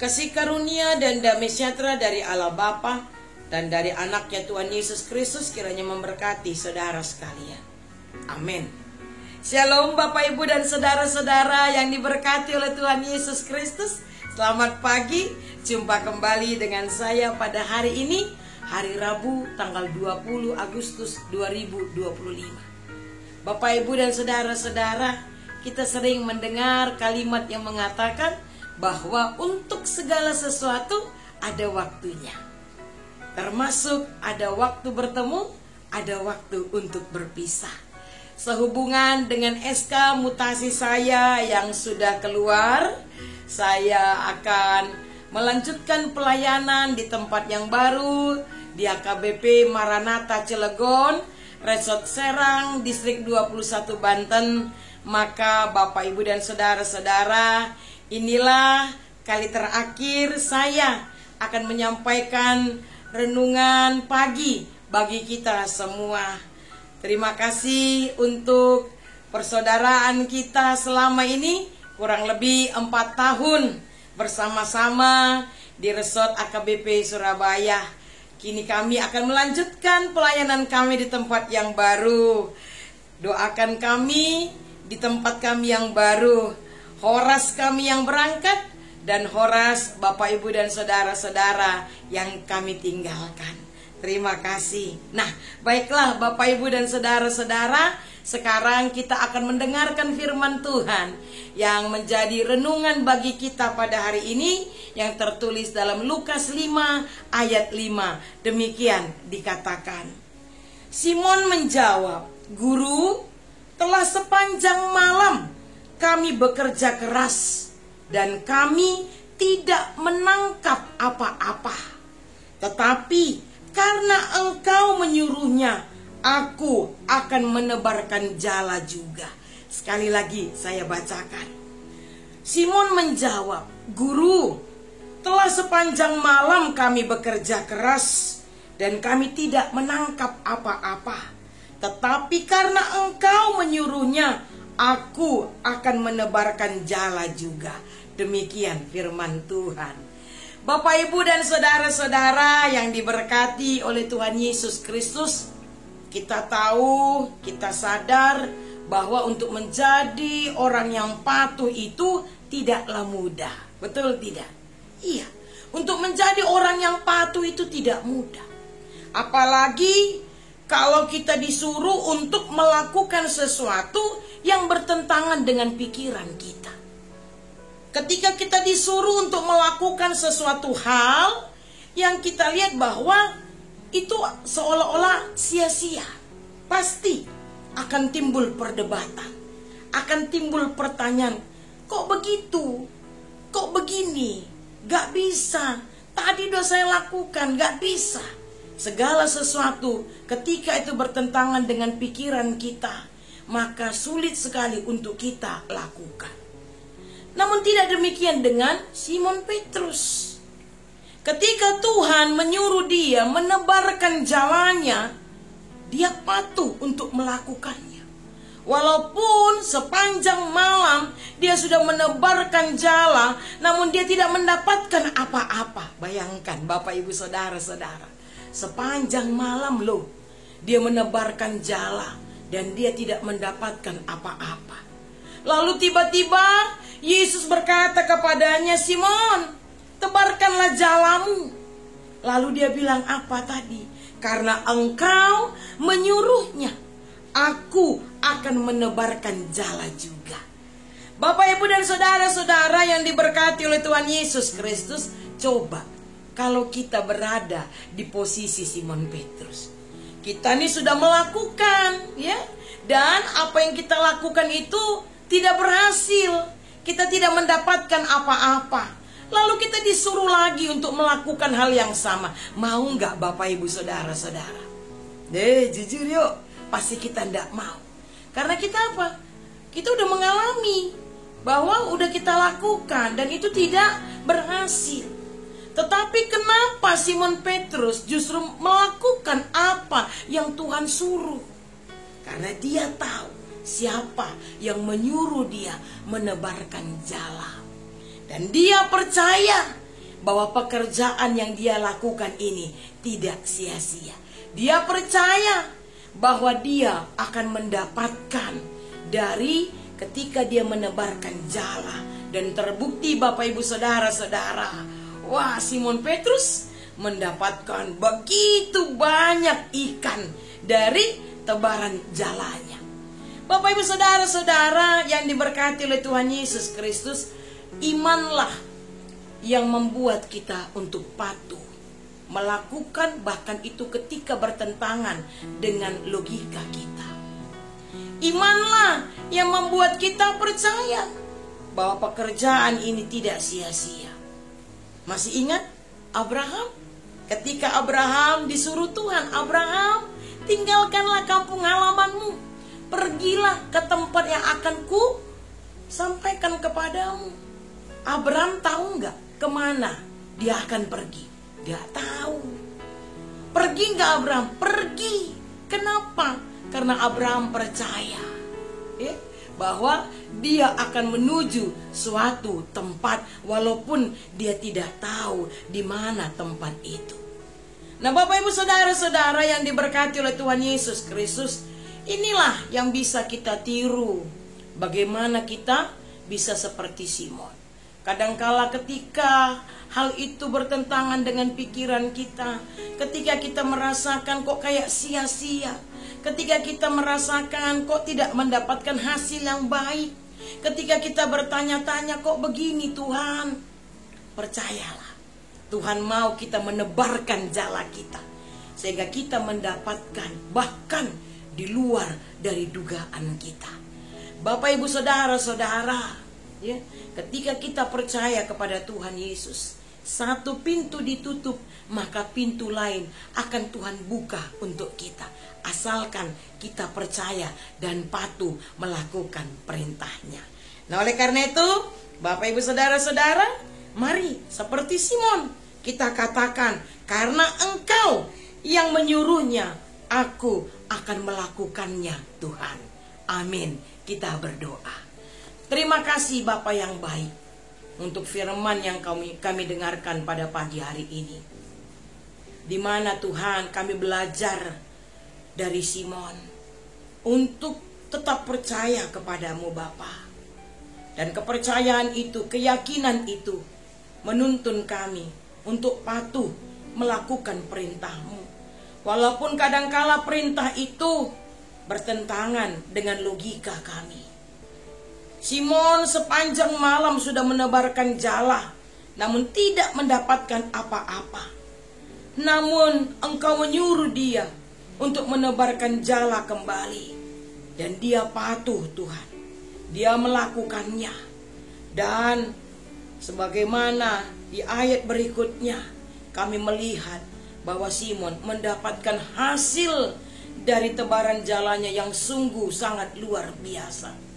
Kasih karunia dan damai sejahtera dari Allah Bapa dan dari anaknya Tuhan Yesus Kristus kiranya memberkati saudara sekalian. Amin. Shalom Bapak Ibu dan saudara-saudara yang diberkati oleh Tuhan Yesus Kristus. Selamat pagi, jumpa kembali dengan saya pada hari ini, hari Rabu tanggal 20 Agustus 2025. Bapak Ibu dan saudara-saudara, kita sering mendengar kalimat yang mengatakan bahwa untuk segala sesuatu ada waktunya. Termasuk ada waktu bertemu, ada waktu untuk berpisah. Sehubungan dengan SK mutasi saya yang sudah keluar, saya akan melanjutkan pelayanan di tempat yang baru, di AKBP Maranatha Cilegon, Resort Serang, Distrik 21 Banten. Maka Bapak Ibu dan saudara-saudara, inilah kali terakhir saya akan menyampaikan renungan pagi bagi kita semua. Terima kasih untuk persaudaraan kita selama ini, kurang lebih 4 tahun bersama-sama di Resort AKBP Surabaya. Kini kami akan melanjutkan pelayanan kami di tempat yang baru. Doakan kami di tempat kami yang baru, horas kami yang berangkat, dan horas Bapak Ibu dan saudara-saudara yang kami tinggalkan. Terima kasih. Nah, baiklah Bapak Ibu dan saudara-saudara, sekarang kita akan mendengarkan firman Tuhan yang menjadi renungan bagi kita pada hari ini, yang tertulis dalam Lukas 5 ayat 5. Demikian dikatakan. Simon menjawab, "Guru, telah sepanjang malam kami bekerja keras dan kami tidak menangkap apa-apa. Tetapi karena Engkau menyuruhnya, aku akan menebarkan jala juga." Sekali lagi saya bacakan. Simon menjawab, "Guru, telah sepanjang malam kami bekerja keras dan kami tidak menangkap apa-apa. Tetapi karena Engkau menyuruhnya, aku akan menebarkan jala juga." Demikian firman Tuhan. Bapak Ibu dan saudara-saudara yang diberkati oleh Tuhan Yesus Kristus, kita tahu, kita sadar bahwa untuk menjadi orang yang patuh itu tidaklah mudah. Betul tidak? Iya, untuk menjadi orang yang patuh itu tidak mudah. Apalagi kalau kita disuruh untuk melakukan sesuatu yang bertentangan dengan pikiran kita. Ketika kita disuruh untuk melakukan sesuatu hal yang kita lihat bahwa itu seolah-olah sia-sia, pasti akan timbul perdebatan, akan timbul pertanyaan, kok begitu, kok begini, gak bisa, tadi udah saya lakukan, gak bisa. Segala sesuatu ketika itu bertentangan dengan pikiran kita, maka sulit sekali untuk kita lakukan. Namun tidak demikian dengan Simon Petrus. Ketika Tuhan menyuruh dia menebarkan jalannya, dia patuh untuk melakukannya. Walaupun sepanjang malam dia sudah menebarkan jala, namun dia tidak mendapatkan apa-apa. Bayangkan Bapak Ibu saudara-saudara, sepanjang malam loh dia menebarkan jala dan dia tidak mendapatkan apa-apa. Lalu tiba-tiba Yesus berkata kepadanya, "Simon, tebarkanlah jalamu." Lalu dia bilang apa tadi? "Karena Engkau menyuruhnya, aku akan menebarkan jala juga." Bapak Ibu dan saudara-saudara yang diberkati oleh Tuhan Yesus Kristus, coba kalau kita berada di posisi Simon Petrus. Kita ini sudah melakukan, ya, dan apa yang kita lakukan itu tidak berhasil. Kita tidak mendapatkan apa-apa. Lalu kita disuruh lagi untuk melakukan hal yang sama. Mau nggak Bapak Ibu saudara-saudara? Jujur yuk, pasti kita tidak mau. Karena kita apa? Kita udah mengalami bahwa udah kita lakukan dan itu tidak berhasil. Tetapi kenapa Simon Petrus justru melakukan apa yang Tuhan suruh? Karena dia tahu siapa yang menyuruh dia menebarkan jala. Dan dia percaya bahwa pekerjaan yang dia lakukan ini tidak sia-sia. Dia percaya bahwa dia akan mendapatkan dari ketika dia menebarkan jala. Dan terbukti Bapak Ibu Saudara-saudara, wah, Simon Petrus mendapatkan begitu banyak ikan dari tebaran jalanya. Bapak Ibu Saudara-saudara yang diberkati oleh Tuhan Yesus Kristus, imanlah yang membuat kita untuk patuh melakukan, bahkan itu ketika bertentangan dengan logika kita. Imanlah yang membuat kita percaya bahwa pekerjaan ini tidak sia-sia. Masih ingat Abraham? Ketika Abraham disuruh Tuhan, Abraham, tinggalkanlah kampung halamanmu, pergilah ke tempat yang akan ku sampaikan kepadamu. Abraham tahu nggak kemana dia akan pergi? Dia tahu. Pergi nggak Abraham? Pergi. Kenapa? Karena Abraham percaya bahwa dia akan menuju suatu tempat walaupun dia tidak tahu di mana tempat itu. Nah, Bapak Ibu Saudara-saudara yang diberkati oleh Tuhan Yesus Kristus, inilah yang bisa kita tiru. Bagaimana kita bisa seperti Simon. Kadangkala ketika hal itu bertentangan dengan pikiran kita, ketika kita merasakan kok kayak sia-sia, ketika kita merasakan kok tidak mendapatkan hasil yang baik, ketika kita bertanya-tanya kok begini Tuhan, percayalah Tuhan mau kita menebarkan jala kita, sehingga kita mendapatkan bahkan di luar dari dugaan kita. Bapak Ibu Saudara-saudara, ketika kita percaya kepada Tuhan Yesus, satu pintu ditutup, maka pintu lain akan Tuhan buka untuk kita, asalkan kita percaya dan patuh melakukan perintahnya. Nah, oleh karena itu, Bapak Ibu Saudara-saudara, mari seperti Simon kita katakan, karena Engkau yang menyuruhnya, aku akan melakukannya Tuhan. Amin. Kita berdoa. Terima kasih Bapa yang baik untuk firman yang kami dengarkan pada pagi hari ini, di mana Tuhan kami belajar dari Simon untuk tetap percaya kepadamu Bapa. Dan kepercayaan itu, keyakinan itu menuntun kami untuk patuh melakukan perintah-Mu. Walaupun kadangkala perintah itu bertentangan dengan logika kami. Simon sepanjang malam sudah menebarkan jala, namun tidak mendapatkan apa-apa. Namun Engkau menyuruh dia untuk menebarkan jala kembali, dan dia patuh Tuhan. Dia melakukannya. Dan sebagaimana di ayat berikutnya kami melihat bahwa Simon mendapatkan hasil dari tebaran jalannya yang sungguh sangat luar biasa.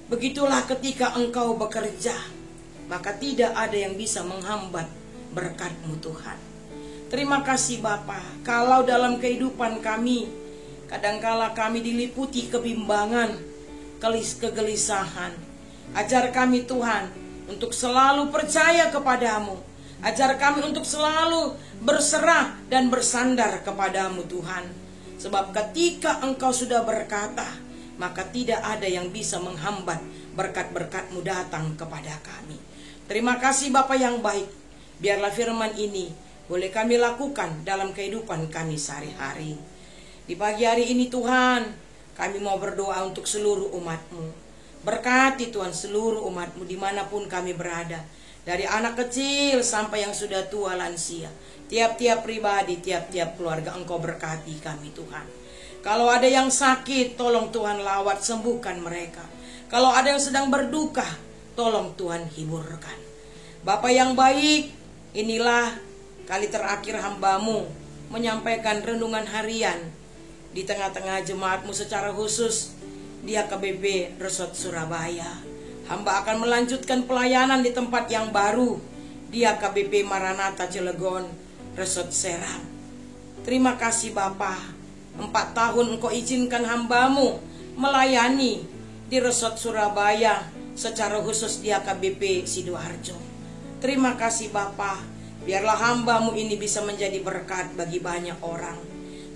Begitulah ketika Engkau bekerja, maka tidak ada yang bisa menghambat berkat-Mu Tuhan. Terima kasih Bapa, kalau dalam kehidupan kami kadangkala kami diliputi kebimbangan, kegelisahan, ajar kami Tuhan untuk selalu percaya kepadamu. Ajar kami untuk selalu berserah dan bersandar kepadamu Tuhan. Sebab ketika Engkau sudah berkata, maka tidak ada yang bisa menghambat berkat-berkat-Mu datang kepada kami. Terima kasih Bapa yang baik. Biarlah firman ini boleh kami lakukan dalam kehidupan kami sehari-hari. Di pagi hari ini Tuhan, kami mau berdoa untuk seluruh umat-Mu. Berkati Tuhan seluruh umat-Mu dimanapun kami berada. Dari anak kecil sampai yang sudah tua lansia. Tiap-tiap pribadi, tiap-tiap keluarga Engkau berkati kami Tuhan. Kalau ada yang sakit, tolong Tuhan lawat, sembuhkan mereka. Kalau ada yang sedang berduka, tolong Tuhan hiburkan. Bapa yang baik, inilah kali terakhir hamba-Mu menyampaikan renungan harian di tengah-tengah jemaat-Mu secara khusus di AKBP Resort Surabaya. Hamba akan melanjutkan pelayanan di tempat yang baru di AKBP Maranatha Cilegon Resort Serang. Terima kasih Bapa, 4 tahun Engkau izinkan hamba-Mu melayani di Resort Surabaya, secara khusus di AKBP Sidoarjo. Terima kasih Bapa. Biarlah hamba-Mu ini bisa menjadi berkat bagi banyak orang.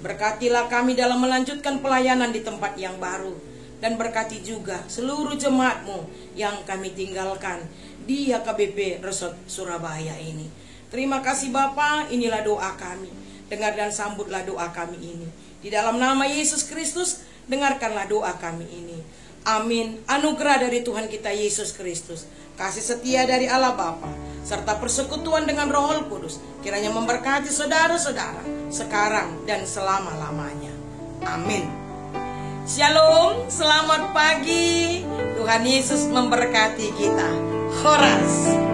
Berkatilah kami dalam melanjutkan pelayanan di tempat yang baru. Dan berkati juga seluruh jemaat-Mu yang kami tinggalkan di HKBP Resort Surabaya ini. Terima kasih Bapa, inilah doa kami. Dengar dan sambutlah doa kami ini. Di dalam nama Yesus Kristus, dengarkanlah doa kami ini. Amin. Anugerah dari Tuhan kita Yesus Kristus, kasih setia dari Allah Bapa, serta persekutuan dengan Roh Kudus, kiranya memberkati saudara-saudara sekarang dan selama-lamanya. Amin. Shalom, selamat pagi. Tuhan Yesus memberkati kita. Horas.